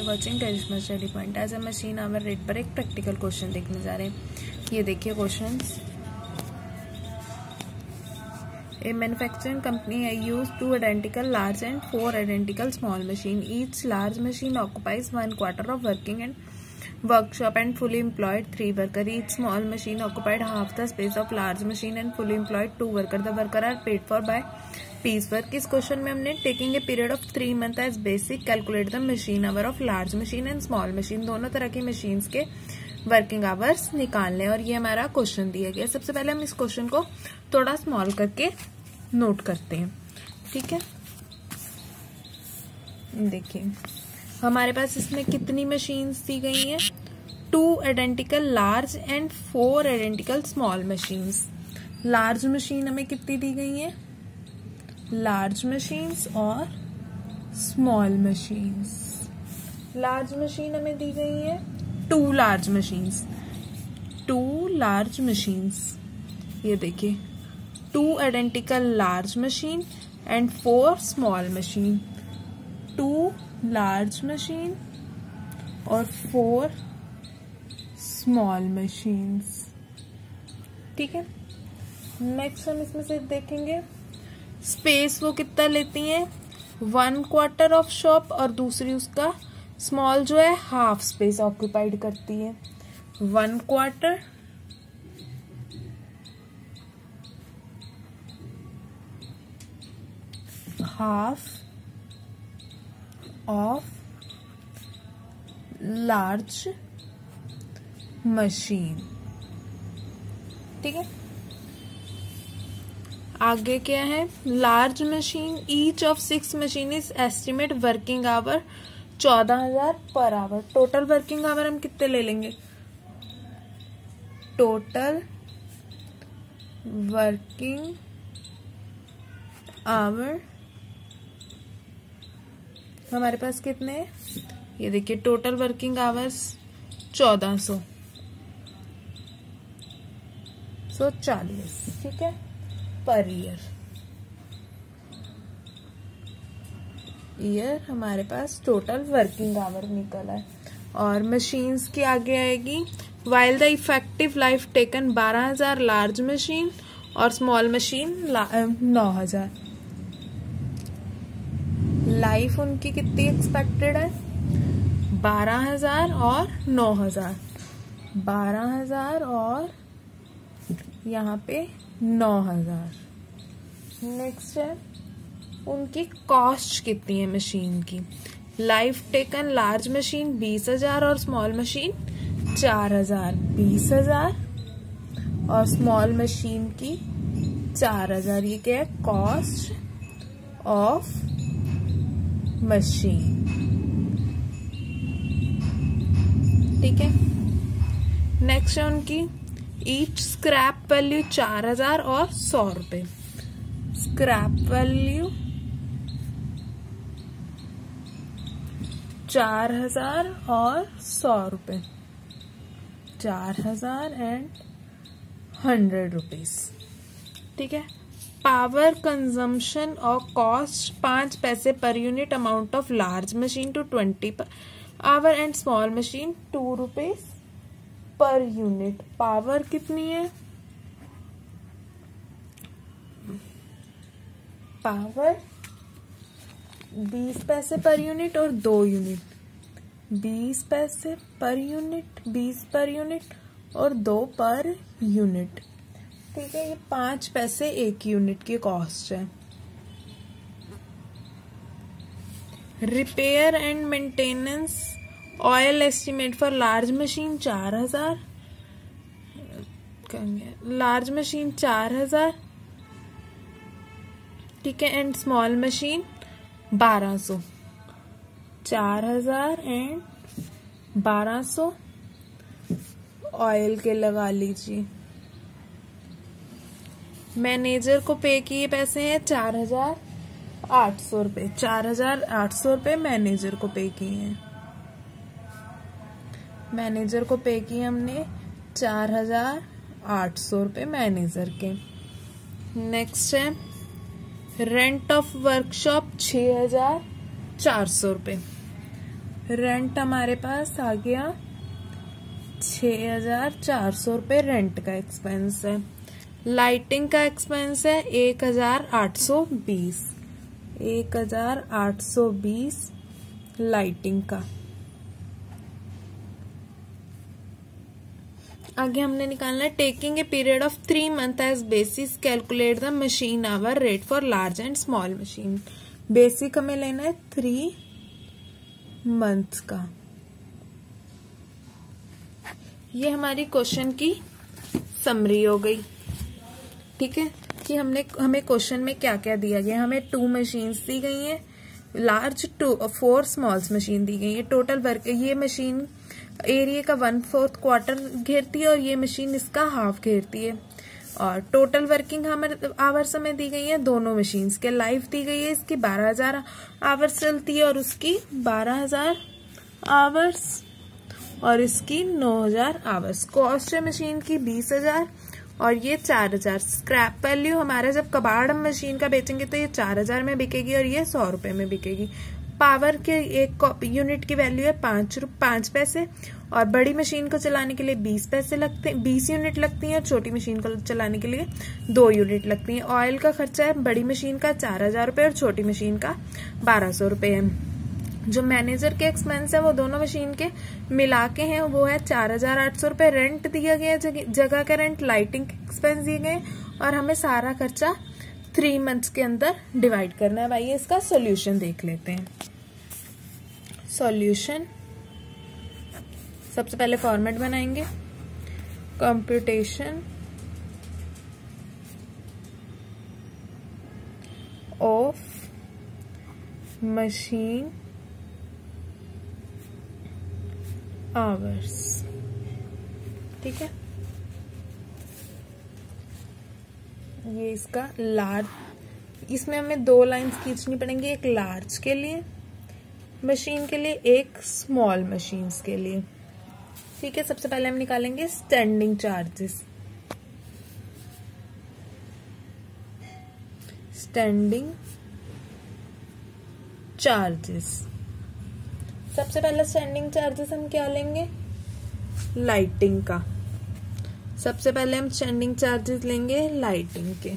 Watching Karishma study point. As a machine hour rate पर एक practical question देखने जा रहे हैं। ये देखिए questions. A manufacturing company used 2 identical large and 4 identical small machine. Each large machine occupies 1/4 of working and workshop and fully employed 3 workers. Each small machine occupied half the space of large machine and fully employed 2 workers. The workers are paid for by piece work. इस question में हमने taking a period of 3 months as basic calculate the machine hour of large machine and small machine. दोनों तरह की machines के working hours निकाल लें और ये हमारा क्वेश्चन दिया गया। सबसे पहले हम इस क्वेश्चन को थोड़ा स्मॉल करके नोट करते हैं, ठीक है। देखिए हमारे पास इसमें कितनी मशीन्स दी गई हैं? 2 identical large and 4 identical small machines. Large machine हमें कितनी दी गई है? लार्ज मशीन्स और स्मॉल मशीन्स। लार्ज मशीन हमें दी गई है 2 लार्ज मशीन्स। 2 लार्ज मशीन्स, ये देखिए 2 identical large machine and 4 small machine. 2 large machine और 4 स्मॉल मशीन्स, ठीक है। नेक्स्ट हम इसमें से देखेंगे स्पेस वो कितना लेती हैं, 1/4 ऑफ शॉप, और दूसरी उसका स्मॉल जो है हाफ स्पेस ऑक्यूपाइड करती है। 1/4 हाफ ऑफ लार्ज मशीन, ठीक है। आगे क्या है? Large machine each of 6 machine is estimate working hour 14,000 per hour. Total working hour हम कितने ले लेंगे? टोटल वर्किंग आवर हमारे पास कितने हैं? ये देखिए टोटल वर्किंग आवर्स 1440, ठीक है, पर ईयर हमारे पास टोटल वर्किंग आवर निकला है। और मशीन्स की आगे आएगी while the effective life taken 12,000 large machine और स्मॉल मशीन 9,000। लाइफ उनकी कितनी एक्सपेक्टेड है? 12,000 और 9,000। 12,000 और यहाँ पे 9,000। नेक्स्ट है उनकी कॉस्ट कितनी है मशीन की। लाइफ टेकन लार्ज मशीन 20,000 और स्मॉल मशीन 4,000। 20,000 और स्मॉल मशीन की 4,000। ये क्या है? कॉस्ट ऑफ मशीन, ठीक है। नेक्स्ट है उनकी ईच स्क्रैप वैल्यू 4,000 और 100 रुपए। स्क्रैप वैल्यू 4,000 और 100 रुपए। 4,000 एंड 100 रुपीज, ठीक है। पावर कंजम्पशन और कॉस्ट 5 पैसे per unit. Amount of large machine to 20 per hour and small machine 2 rupees per unit. Power कितनी है? पावर 20 पैसे पर यूनिट और 2 यूनिट। 20 पैसे पर यूनिट, 20 पर यूनिट और 2 पर यूनिट, ठीक है। ये 5 पैसे 1 यूनिट की कॉस्ट है। Repair and maintenance oil estimate for large machine 4,000। Large machine 4,000, ठीक है, and small machine 1,200। 4,000 and 1,200 oil के लगा लीजिए। मैनेजर को पे किए पैसे हैं 4,800 रुपए। 4,800 रुपए मैनेजर को पे किए हैं। मैनेजर को पे किए हमने 4,800 रुपए मैनेजर के। नेक्स्ट है रेंट ऑफ वर्कशॉप 6,400 रुपए। रेंट हमारे पास आ गया 6,400 रुपये रेंट का एक्सपेंस है। लाइटिंग का एक्सपेंस है 1,820, 1,820 लाइटिंग का। आगे हमने निकालना है taking a period of 3 month as basis calculate the machine hour rate for large and small machine. Basic हमें लेना है 3 मंथ का। ये हमारी क्वेश्चन की समरी हो गई। ठीक है कि हमें क्वेश्चन में क्या क्या दिया गया। हमें 2 मशीन्स दी गई है, लार्ज 4 स्मॉल मशीन दी गई है। टोटल वर्क, ये मशीन एरिया का 1/4 क्वार्टर घेरती है और ये मशीन इसका हाफ घेरती है। और टोटल वर्किंग आवर्स हमें दी गई है दोनों मशीन्स के। लाइफ दी गई है इसकी 12,000 आवर्स चलती है और उसकी 12,000 आवर्स और इसकी 9,000 आवर्स। कॉस्ट है मशीन की 20,000 और ये 4,000। स्क्रैप वैल्यू हमारा जब कबाड़ हम मशीन का बेचेंगे तो ये 4,000 में बिकेगी और ये 100 रुपए में बिकेगी। पावर के एक यूनिट की वैल्यू है 5 पैसे और बड़ी मशीन को चलाने के लिए 20 पैसे लगते हैं, 20 यूनिट लगती हैं। छोटी मशीन को चलाने के लिए 2 यूनिट लगती हैं। ऑयल का खर्चा है बड़ी मशीन का 4,000 रुपए और छोटी मशीन का 1,200 रुपए है। जो मैनेजर के एक्सपेंस है वो दोनों मशीन के मिला के हैं, वो है 4,800 रुपए। रेंट दिया गया, जगह का रेंट, लाइटिंग के एक्सपेंस दिए गए और हमें सारा खर्चा 3 मंथ्स के अंदर डिवाइड करना है। भाई इसका सॉल्यूशन देख लेते हैं। सॉल्यूशन, सबसे पहले फॉर्मेट बनाएंगे। Computation of machine hours. ठीक है, ये इसका लार्ज, इसमें हमें 2 लाइंस खींचनी पड़ेंगी, एक लार्ज के लिए मशीन के लिए, एक स्मॉल मशीन्स के लिए। ठीक है, सबसे पहले हम निकालेंगे स्टैंडिंग चार्जेस। स्टैंडिंग चार्जेस, सबसे पहले स्टैंडिंग चार्जेस हम क्या लेंगे, लाइटिंग का। सबसे पहले हम स्टैंडिंग चार्जेस लेंगे लाइटिंग के।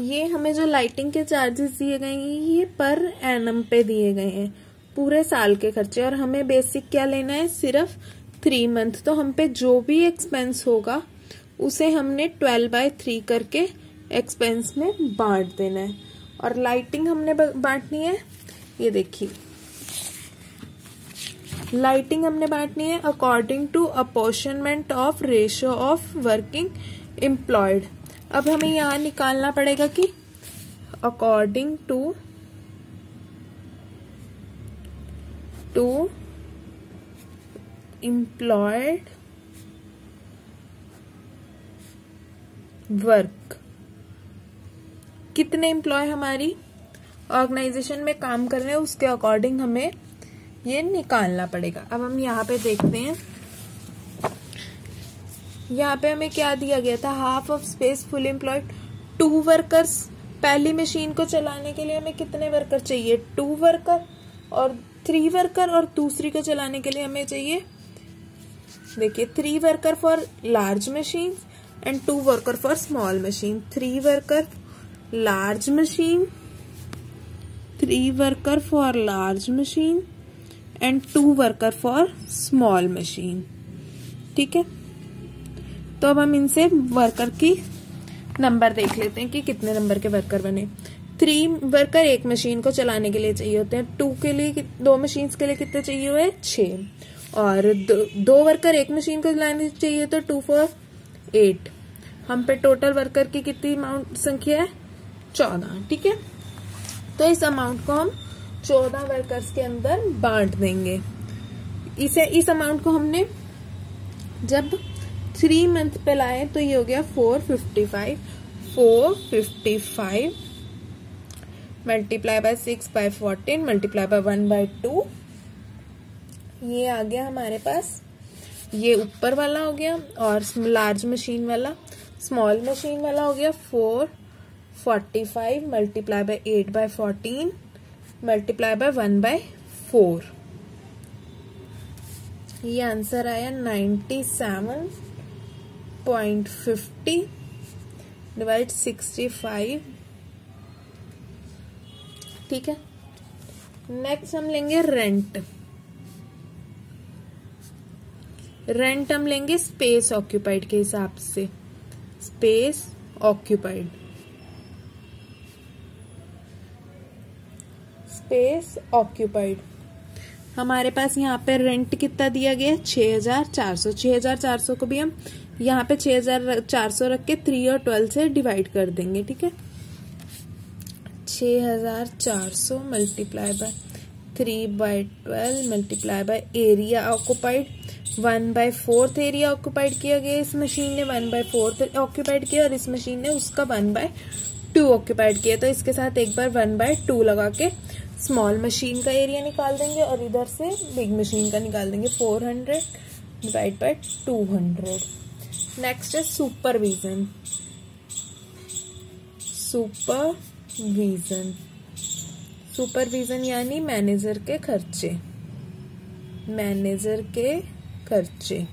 ये हमें जो लाइटिंग के चार्जेस दिए गए हैं ये पर एनम पे दिए गए हैं, पूरे साल के खर्चे। और हमें बेसिक क्या लेना है, सिर्फ 3 मंथ। तो हम पे जो भी एक्सपेंस होगा उसे हमने 12/3 करके एक्सपेंस में बांट देना है। और लाइटिंग हमने बांटनी है, ये देखिए लाइटिंग हमने बांटनी है according to apportionment of ratio of working employed. अब हमें यहां निकालना पड़ेगा कि अकॉर्डिंग टू एम्प्लॉयड वर्क, कितने एम्प्लॉय हमारी ऑर्गेनाइजेशन में काम कर रहे हैं उसके अकॉर्डिंग हमें ये निकालना पड़ेगा। अब हम यहाँ पे देखते हैं, यहाँ पे हमें क्या दिया गया था, half of space full employed 2 workers. पहली मशीन को चलाने के लिए हमें कितने वर्कर चाहिए, 2 वर्कर और 3 वर्कर, और दूसरी को चलाने के लिए हमें चाहिए, देखिए 3 worker for large machine and 2 worker for small machine. 3 worker large machine, 3 worker for large machine and 2 worker for small machine. ठीक है, तो अब हम इनसे वर्कर की नंबर देख लेते हैं कि कितने नंबर के वर्कर बने। 3 वर्कर एक मशीन को चलाने के लिए चाहिए होते हैं, 2 के लिए, 2 मशीन के लिए कितने चाहिए हुए, 6। और 2 वर्कर एक मशीन को चलाने चाहिए तो 2 4 8। हम पे टोटल वर्कर की कितनी अमाउंट संख्या है, 14। ठीक है, तो इस अमाउंट को हम 14 वर्कर्स के अंदर बांट देंगे। इस अमाउंट को हमने जब 3 मंथ पे लाए तो ये हो गया 455 मल्टीप्लाई बाय 6/14 मल्टीप्लाई बाय 1/2। ये आ गया हमारे पास, ये ऊपर वाला हो गया और लार्ज मशीन वाला, स्मॉल मशीन वाला हो गया 45 मल्टीप्लाई बाय 8/14 मल्टीप्लाई बाय 1/4। ये आंसर आया 97.50 डिवाइड 65। ठीक है, नेक्स्ट हम लेंगे रेंट। रेंट हम लेंगे स्पेस ऑक्यूपाइड के हिसाब से। स्पेस ऑक्यूपाइड, स्पेस ऑक्यूपाइड हमारे पास यहाँ पे रेंट कितना दिया गया है 6400। 6400 को भी हम यहाँ पे 6400 रख के 3 और 12 से डिवाइड कर देंगे। ठीक है, 6400 multiply by 3/12 multiply by area occupied 1/4 area occupied किया गया। इस मशीन ने 1/4 ऑक्यूपाइड किया और इस मशीन ने उसका 1/2 ऑक्यूपाइड किया। तो इसके साथ एक बार 1/2 लगा के स्मॉल मशीन का एरिया निकाल देंगे और इधर से बिग मशीन का निकाल देंगे। 400 डिवाइड बाय 200। नेक्स्ट है सुपरविजन। सुपरविजन, सुपरविजन यानी मैनेजर के खर्चे। मैनेजर के खर्चे,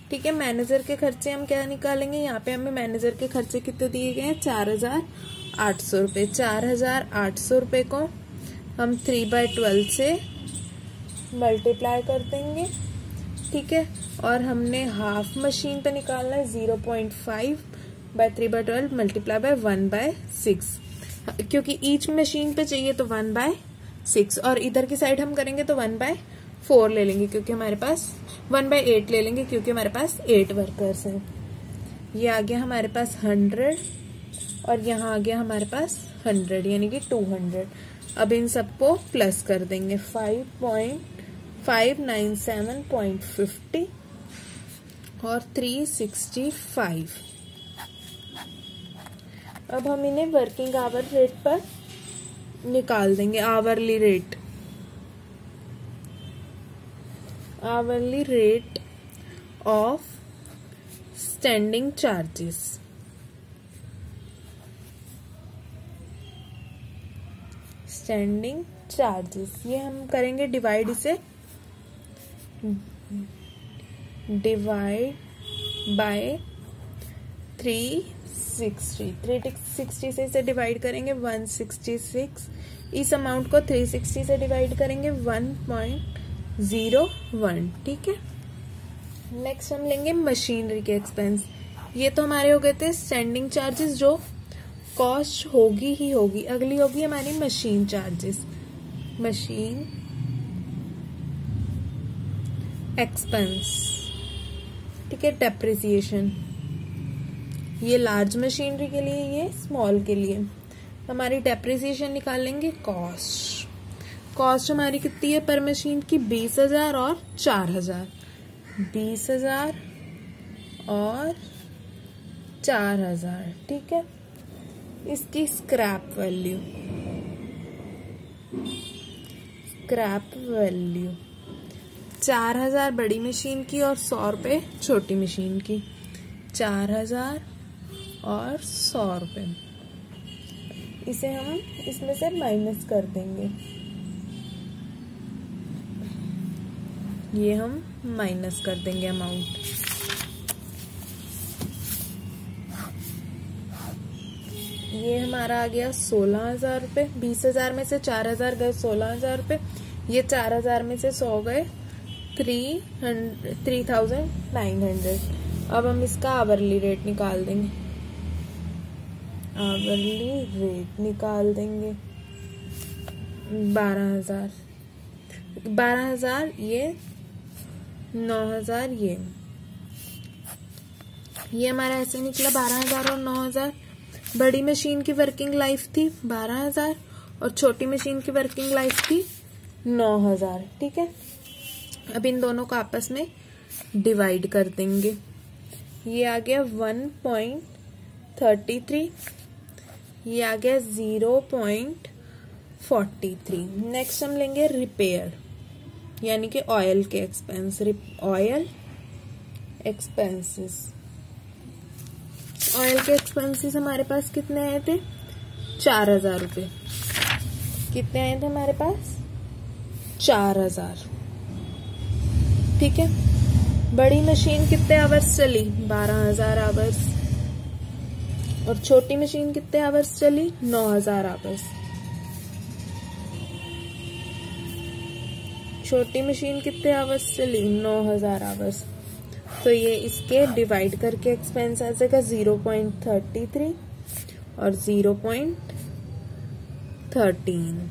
ठीक है। मैनेजर के खर्चे हम क्या निकालेंगे, यहाँ पे हमें मैनेजर के खर्चे कितने दिए गए हैं 4800 रुपये। 4800 रुपये को हम 3/12 से मल्टीप्लाई कर देंगे। ठीक है, और हमने हाफ मशीन पे निकालना है 0.5 बाय 3/12 मल्टीप्लाई बाय 1/6, क्योंकि ईच मशीन पे चाहिए तो 1/6 और इधर की साइड हम करेंगे तो 1/4 ले लेंगे क्योंकि हमारे पास 1/8 ले लेंगे क्योंकि हमारे पास 8 वर्कर्स हैं। ये आ गया हमारे पास 100 और यहाँ आ गया हमारे पास 100 यानी कि 200। अब इन सबको प्लस कर देंगे 597.50 और 365। अब हम इन्हें वर्किंग आवर रेट पर निकाल देंगे। Hourly rate, hourly rate of standing charges. Standing charges ये हम करेंगे डिवाइड, इसे डिवाइड बाय 360 से इसे डिवाइड करेंगे 166। इस अमाउंट को 360 से डिवाइड करेंगे 1.01। ठीक है, नेक्स्ट हम लेंगे मशीनरी के एक्सपेंस। ये तो हमारे हो गए थे स्टैंडिंग चार्जेस जो कॉस्ट होगी ही होगी। अगली होगी हमारी मशीन चार्जेस, मशीन एक्सपेंस। ठीक है, डेप्रिसिएशन ये लार्ज मशीनरी के लिए, ये स्मॉल के लिए। हमारी डेप्रिसिएशन निकालेंगे कॉस्ट। कॉस्ट हमारी कितनी है पर मशीन की 20,000 और 4,000। 20,000 और 4,000। ठीक है, इसकी स्क्रैप वैल्यू, स्क्रैप वैल्यू 4,000 बड़ी मशीन की और 100 रुपये छोटी मशीन की। 4,000 और 100 रुपये, इसे हम इसमें से माइनस कर देंगे। ये हम माइनस कर देंगे अमाउंट। ये हमारा आ गया 16,000 रुपये। 20,000 में से 4,000 गए 16,000 रुपये। ये 4,000 में से 100 गए 3,900। अब हम इसका आवरली रेट निकाल देंगे। आवरली रेट निकाल देंगे 12,000। 12,000 ये 9,000 ये हमारा ऐसे निकला 12,000 और 9,000। बड़ी मशीन की वर्किंग लाइफ थी 12,000 और छोटी मशीन की वर्किंग लाइफ थी 9,000। ठीक है, अब इन दोनों को आपस में डिवाइड कर देंगे। ये आ गया 1.33, ये आ गया 0.43। नेक्स्ट हम लेंगे रिपेयर यानी कि ऑयल के एक्सपेंस। ऑयल एक्सपेंसेस, ऑयल के एक्सपेंसेस हमारे पास कितने आए थे 4,000 रुपये। कितने आए थे हमारे पास? 4,000। ठीक है। बड़ी मशीन कितने आवर्स चली? 12,000 आवर्स। और छोटी मशीन कितने आवर्स चली? 9,000 आवर्स। छोटी मशीन कितने आवर्स चली? 9,000 आवर्स। तो ये इसके डिवाइड करके एक्सपेंस आ जाएगा 0.33 और 0.13।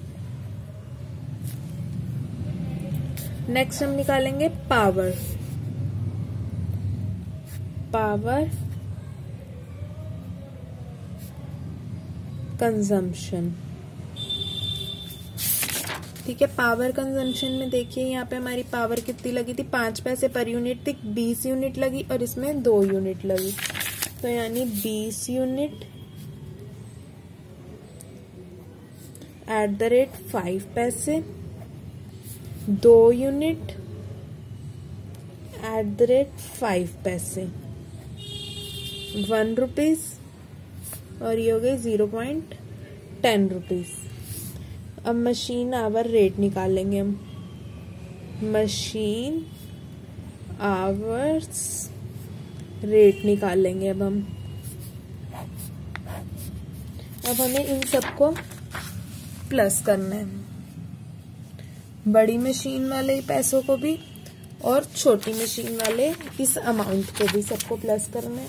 नेक्स्ट हम निकालेंगे पावर कंजम्पशन। ठीक है। पावर कंजम्पशन में देखिए यहाँ पे हमारी पावर कितनी लगी थी? 5 पैसे पर यूनिट थी। 20 यूनिट लगी और इसमें 2 यूनिट लगी, तो यानी 20 यूनिट @ 5 पैसे, 2 यूनिट @ 5 पैसे, 1 रुपीज, और ये हो गई 0.10 रुपीज। अब मशीन आवर रेट निकालेंगे हम। मशीन आवर्स रेट निकालेंगे अब हमें इन सबको प्लस करना है, बड़ी मशीन वाले पैसों को भी और छोटी मशीन वाले इस अमाउंट को भी, सबको प्लस करना है।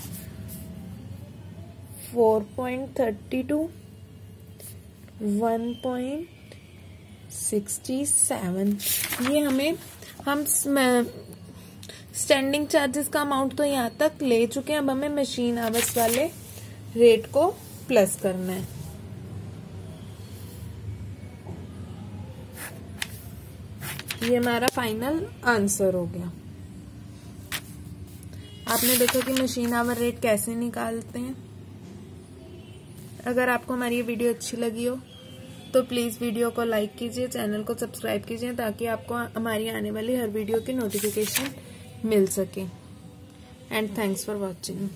4.32, 1.67। ये हम स्टैंडिंग चार्जेस का अमाउंट तो यहाँ तक ले चुके हैं। अब हमें मशीन आवर्स वाले रेट को प्लस करना है। ये हमारा फाइनल आंसर हो गया। आपने देखा कि मशीन आवर रेट कैसे निकालते हैं। अगर आपको हमारी ये वीडियो अच्छी लगी हो तो प्लीज वीडियो को लाइक कीजिए, चैनल को सब्सक्राइब कीजिए, ताकि आपको हमारी आने वाली हर वीडियो की नोटिफिकेशन मिल सके। And thanks for watching.